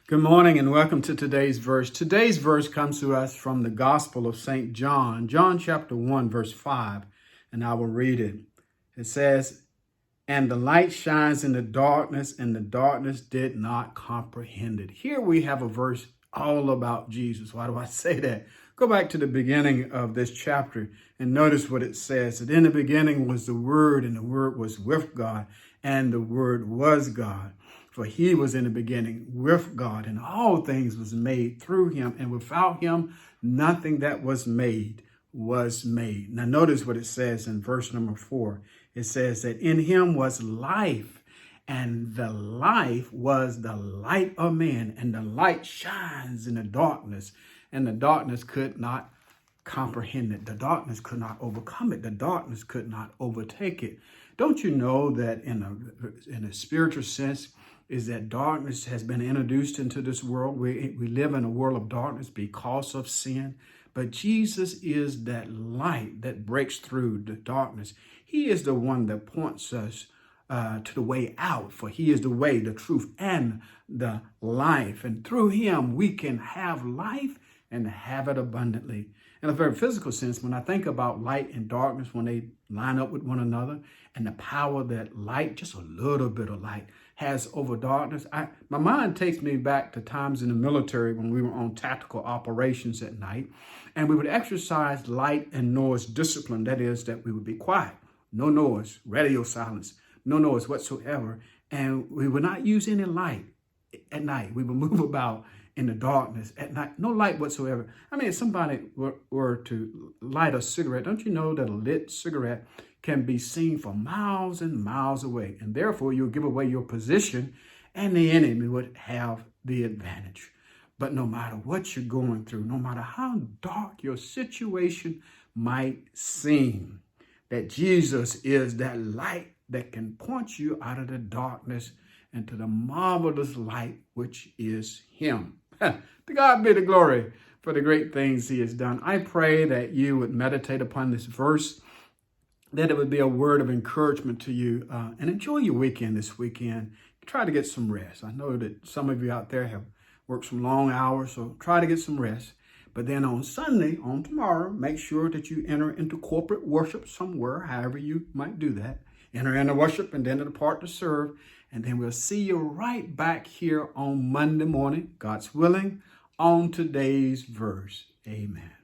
Good morning and welcome to today's verse. Today's verse comes to us from the Gospel of St. John, John chapter 1, verse 5, and I will read it. It says, "And the light shines in the darkness, and the darkness did not comprehend it." Here we have a verse all about Jesus. Why do I say that? Go back to the beginning of this chapter and notice what it says. That in the beginning was the Word, and the Word was with God, and the Word was God. For he was in the beginning with God, and all things was made through him, and without him, nothing that was made was made. Now notice what it says in verse number 4. It says that in him was life, and the life was the light of men, and the light shines in the darkness, and the darkness could not comprehend it. The darkness could not overcome it. The darkness could not overtake it. Don't you know that in a spiritual sense, is that darkness has been introduced into this world. We live in a world of darkness because of sin, but Jesus is that light that breaks through the darkness. He is the one that points us to the way out, for he is the way, the truth, and the life. And through him, we can have life and have it abundantly. In a very physical sense, when I think about light and darkness, when they line up with one another, and the power that light, just a little bit of light, has over darkness, my mind takes me back to times in the military when we were on tactical operations at night, and we would exercise light and noise discipline. That is, that we would be quiet, no noise, radio silence, no noise whatsoever, and we would not use any light at night. We would move about in the darkness at night, no light whatsoever. I mean, if somebody were to light a cigarette, don't you know that a lit cigarette can be seen for miles and miles away, and therefore you'll give away your position and the enemy would have the advantage. But no matter what you're going through, no matter how dark your situation might seem, that Jesus is that light that can point you out of the darkness into the marvelous light, which is him. To God be the glory for the great things he has done. I pray that you would meditate upon this verse, that it would be a word of encouragement to you, and enjoy your weekend this weekend. Try to get some rest. I know that some of you out there have worked some long hours, so try to get some rest. But then on Sunday, on tomorrow, make sure that you enter into corporate worship somewhere, however you might do that. Enter into worship and then depart to serve. And then we'll see you right back here on Monday morning, God's willing, on today's verse. Amen.